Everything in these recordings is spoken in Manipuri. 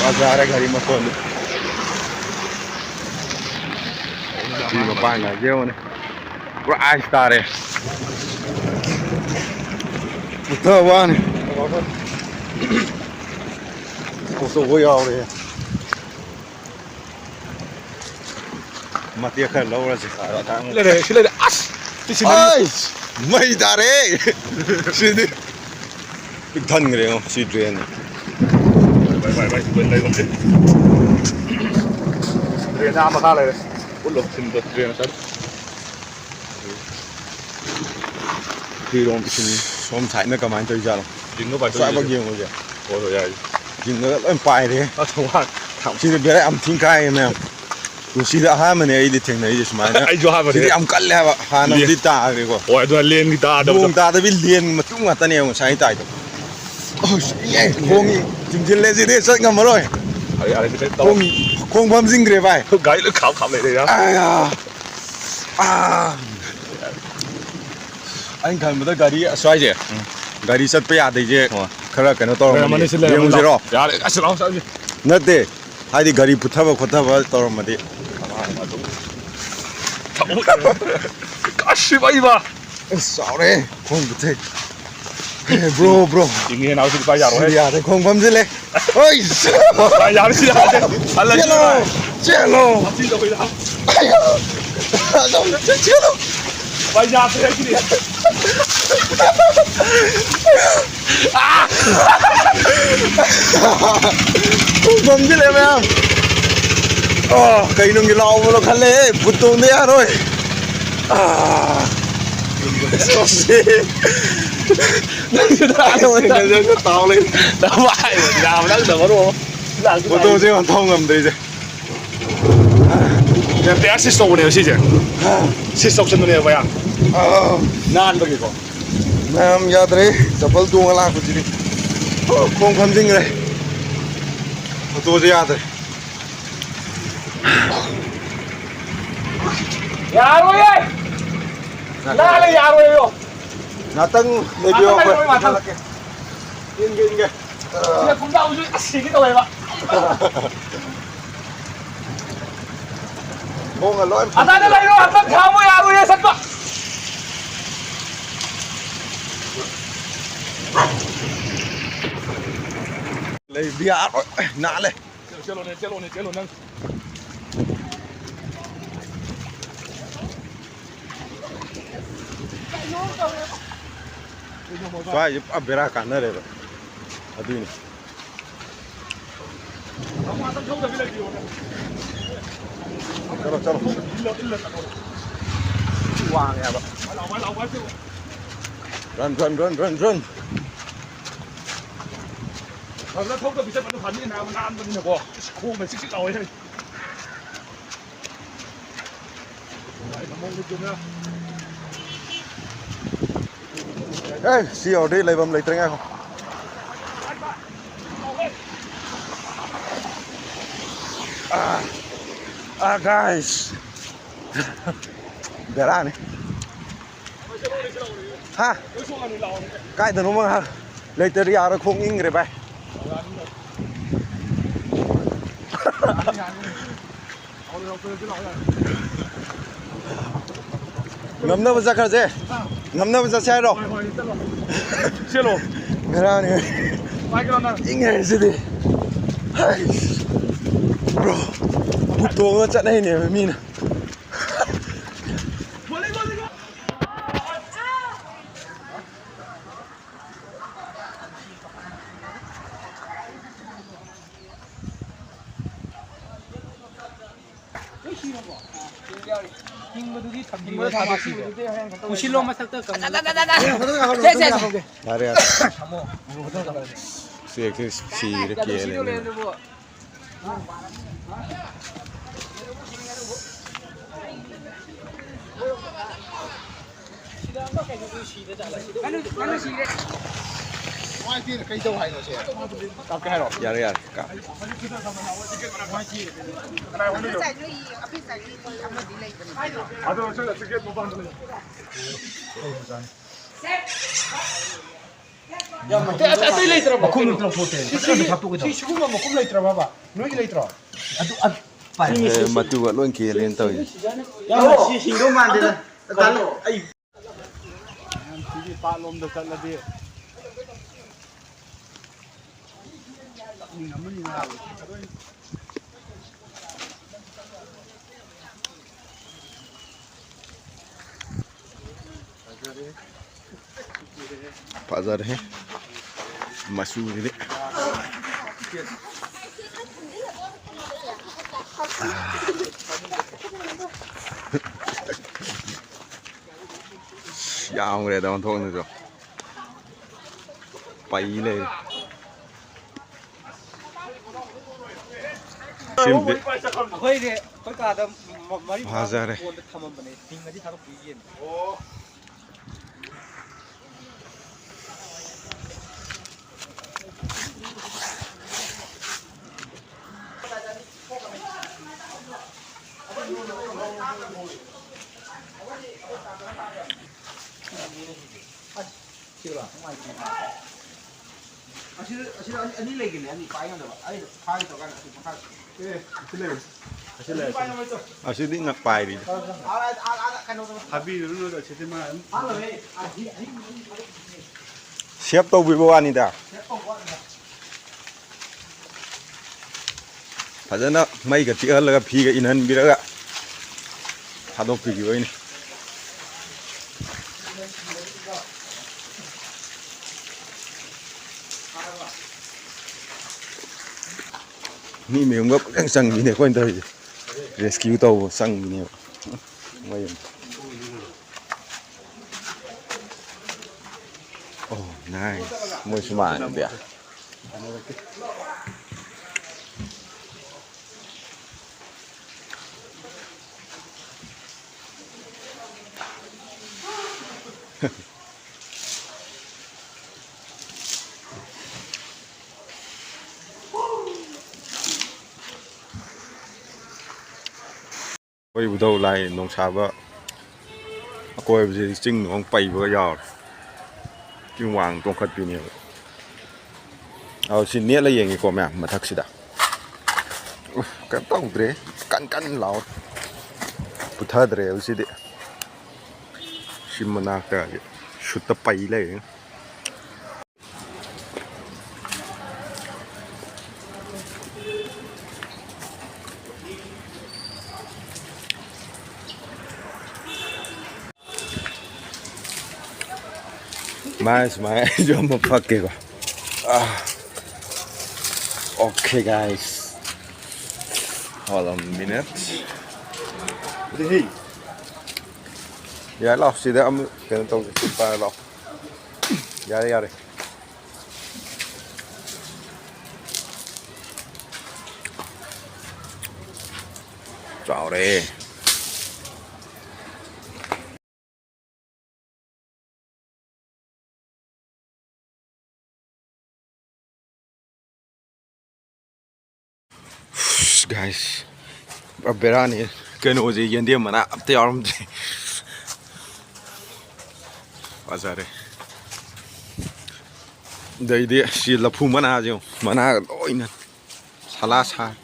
बाजार है घरी मत खोल जी मपान है जे उन्हें पूरा आहिस्ता है उतना वान उसको वही आ रहे हैं मत ये कर लो वैसे ले आश मई दारे सीधे धन करे हो सी train bên đây con thích Việt Nam mà khác này út lục xin được Việt Nam sao thì đồng xóm thái nó cầm anh chơi giờ chính nó phải xoay bao nhiêu rồi ôi rồi vậy chính nó em phải đấy nó thông qua chỉ được biết em thiên cai emกูสิได้หามันไอ้ดิถึงไหนจะสมัยนะ ไอ้จ้ามัน สิได้อำกันแล้วหาน้ำดิตาเลยก็ โอ้ยตัวเล่นกีตาร์ ดวงตาตะวิเลียนมาตุ้งมาตะเนี่ยมันใช้ตายตัวโอ้ยไอ้คงจริงๆเลยสิได้สักงามมาเลยอะไรที่เป็นตัวคงความจริงเกรไป ไกด์หรือขำเลยนะไอ้ขันมันต้องการีสวยเจ้การีสัตว์ไปอาดิเจ้ขนาดกันตัวมันเลี้ยงมันจะรออย่าเลยอ่ะสลองสลองนั่นเด้ให้ดิการีพุทธะพุทธะตัวมันดิ가시 바이바 sorry không được thế bro 이게 나오지 바이야로 해 야, không phẩm gì lên ôi 바이야로 시야 알라 젤로 진짜 거기다 젤로 바이야 그래 không phẩm gì lên em cây nông cái lò nó khăn lê bút tôm đấy rồi sorry nó tao lên đã vậy mà nào đang được đâu bút tôm sẽ còn thông ngầm đây chứ em té xích sâu này xích chứ xích sâu chân này vậy à nan bao nhiêu nam ya đấy chapal tuang ala kuch ni không phẩm gì rồi bút tôm sẽ ya đấy 야로이 나를 야로이요 나땅 내비오 인게 그냥 공다 우주 시기도 왜 봐. 뭔가 로 아 나는 이거 한번 가모 야로이 샀다. lấy bia nã lên 젤로 난 xoay giúp áp bera cản đây rồi ở đây này chalo hoàng này run nó không có bị chất vấn phản như nào mà ăn được nhiều không phải xích đầu ấy thôi ê siêu đi lấy bấm lấy tiếng nghe không guys bera này ha cái từ nó mà ha lấy từ đi ra không in rồi bay ngắm nó ra cái gì ngắm nó ra xe rồi 젤로 bera này in rồi gì đi bro bút tuồng nó chặn đây nè mình 구실로 마삭도 Dari si Ricky ꯀꯥꯞꯀꯦ ꯍꯥꯏꯔꯣ ꯌꯥꯔꯦ ꯌꯥꯔꯦ ꯀꯥ ꯑꯗꯣ ꯁꯤꯗ ꯇꯤꯀꯦꯠ ꯃꯄꯥꯟꯗ ꯂꯩ ꯑꯇꯩ ꯂꯩꯇ꯭ꯔꯕ ꯃꯈꯨꯝ ꯁꯤꯒꯨꯝꯕ ꯃꯈꯨꯝ ꯂꯩꯇ꯭ꯔꯕ ꯅꯣꯏꯒꯤ ꯂꯩꯇ꯭ꯔꯣ ꯃꯇꯨꯒ ꯂꯣꯏ ꯀꯦꯜꯂꯦꯅ ꯇꯧꯔꯤꯁꯦ ꯁꯤꯡꯗꯧ ꯃꯥꯟꯗꯦꯗ ꯑꯩ ꯁꯤꯒꯤ ꯄꯥꯠꯂꯣꯝꯗ ꯆꯠꯂꯗꯤ ꯐꯖꯔꯦ ꯃꯆꯨꯁꯤꯗꯤ ꯌꯥꯝꯈ꯭ꯔꯦꯗ ꯑꯣꯟꯊꯣꯛꯅꯁꯨ ꯄꯩ ꯂꯩꯔꯦ ꯁꯤꯝꯗꯤ ꯑꯩꯈꯣꯏꯗꯤ ꯑꯩꯈꯣꯏ ꯀꯥꯗ ꯃꯔꯤ ꯐꯖꯔꯦ ꯐꯣꯟꯗ ꯊꯝꯃꯝꯕꯅꯦ ꯊꯤꯡꯉꯗꯤ ꯊꯥꯗꯣꯛꯄꯤꯒꯦꯅ ꯑꯁꯤꯗ ꯑꯅꯤ ꯂꯩꯒꯅꯤ ꯑꯅꯤ ꯄꯥꯏꯒꯗꯕ ꯑꯩ ꯐꯥꯒꯦ ꯇꯧꯔꯀꯥꯟꯗ ꯑꯁꯤ ꯃꯈꯥ ꯑꯁꯤꯗꯤ ꯉꯛ ꯄꯥꯏꯔꯤ ꯊꯥꯕꯤꯔꯨꯅꯨ ꯑꯁꯤꯗꯤ ꯃꯥ ꯁꯦꯞ ꯇꯧꯕꯤꯕ ꯋꯥꯅꯤꯗ ꯐꯖꯅ ꯃꯩꯒ ꯇꯤꯛꯍꯜꯂꯒ ꯐꯤꯒ ꯏꯟꯍꯟꯕꯤꯔꯒ ꯊꯥꯗꯣꯛꯄꯤꯈꯤꯕꯩꯅꯤ ꯃꯤ ꯃꯌꯨꯝꯒ ꯄꯨꯂꯪ ꯆꯪꯕꯤꯅꯦ ꯑꯩꯈꯣꯏꯅ ꯇꯧꯔꯤꯁꯦ ꯔꯦꯁꯀ꯭ꯌꯨ ꯇꯧꯕ ꯆꯪꯕꯤꯅꯦꯕ ꯃꯌꯨꯝ ꯑꯣ ꯅꯥꯏ ꯃꯣꯏ ꯁꯨꯃꯥꯡꯗꯤ ꯑꯩꯈꯣꯏ ꯎꯙꯧ ꯂꯥꯏ ꯅꯣꯡꯁꯥꯕ ꯑꯀꯣꯏꯕꯁꯤ ꯆꯤꯡ ꯅꯨꯡ ꯄꯩꯕꯒ ꯌꯥꯎꯔꯦ ꯆꯤꯡ ꯋꯥꯡ ꯇꯣꯡꯈꯠꯄꯤꯅꯦꯕ ꯑꯧ ꯁꯤ ꯅꯦꯠꯂ ꯌꯦꯡꯉꯤꯀꯣ ꯃꯌꯥꯝ ꯃꯊꯛꯁꯤꯗ ꯀꯩꯝ ꯇꯧꯗ꯭ꯔꯦ ꯀꯟ ꯂꯥꯎꯔ ꯄꯨꯊꯗ꯭ꯔꯦꯕ ꯁꯤꯗꯤ ꯁꯤ ꯃꯅꯥꯛꯇ ꯁꯨꯠꯇ ꯄꯩ ꯂꯩꯔꯦ Mais, eu amo faquego. Okay, guys. Hold on a minute. Hey. Yeah, love. See that I'm gonna talk to you love. Yare. Ciao, re. Guys, berani kena uji yang dia mana apte orang tu. Pasar. Dari dia si lapu mana aja, mana oh ini salah sah.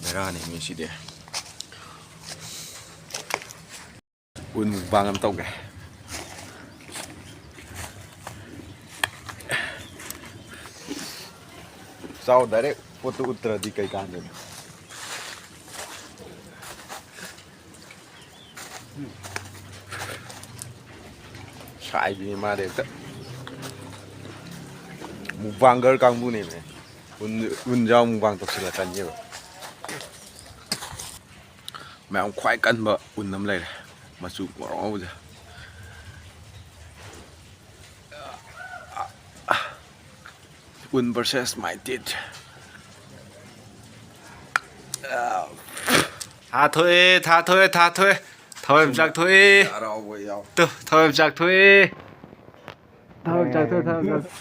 Berani misi dia. Un bangan tau ke? Sao direct foto utra di kai kangen. Sai bi ma de ta. Mukbanger kangbu ni me. Un jao mukbang tok sila tan ye. Mẹ ông khoái cân bợ un nắm lấy mà chụp bỏ nó bây giờ un versus my teeth thả thôi thả thôi thả thôi thôi em chắc thôi Dạ đâu vậy đâu. thôi em chắc thôi thôi em chắc thôi thôi em chắc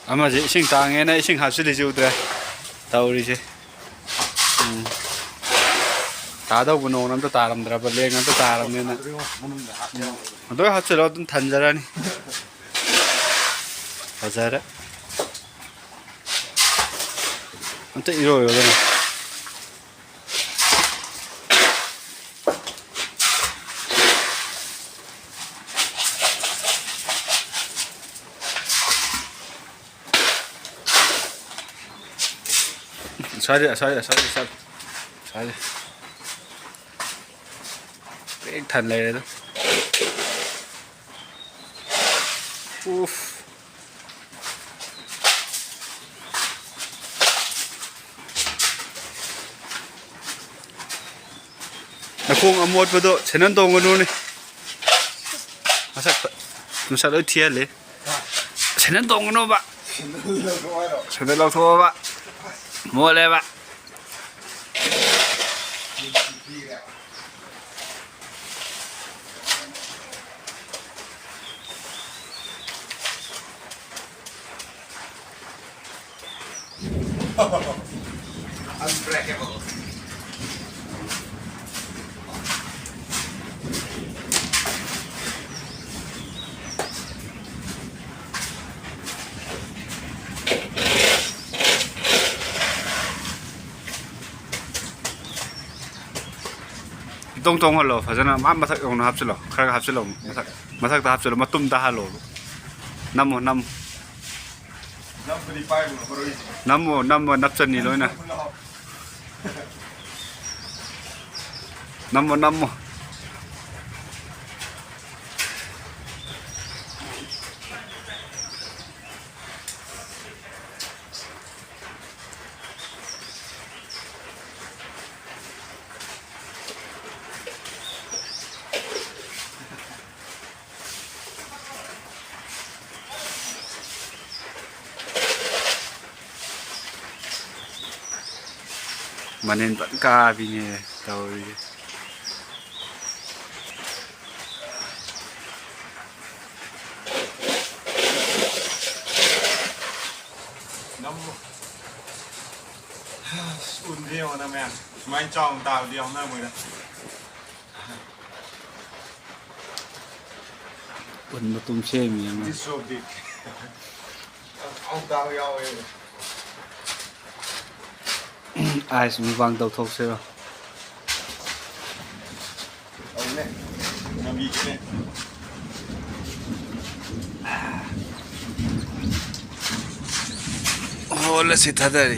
아마 이제 싱 당에는 싱 합실이 지우더라 타오리지 다다 분홍 남도 따람들아 벌레 남도 따람네나 너 합실 어떤 단자라니 맞아라 안또 이러요 그냥 Sorry. Cái thần này đó. Uff. Nó không ở một độ, sẽ nên tông luôn đi. Nó sao đỡ thiên lấy. Sẽ nên tông nó bạn. Sẽ nên lâu thôi bạn. Mua lên bạn. Unbreakable. 똥똥 할로 파잖아 마삭 오늘 합실로 카가 합실로 마삭다 합실로 마tum다 할로 나무 Năm đi bay của nó rồi. 나무 납전이 로이나 나무 manin vẫn ca vì nè rồi Năm. Un điêu nè mẹ. Mà anh cho tao điêu nè mày nè. vẫn một tung xe miếng Đi sụp đi. Ông tao yêu ấy. ai cũng vang đầu thốc xe rồi Ông này. Làm gì thế này? hola si ta dari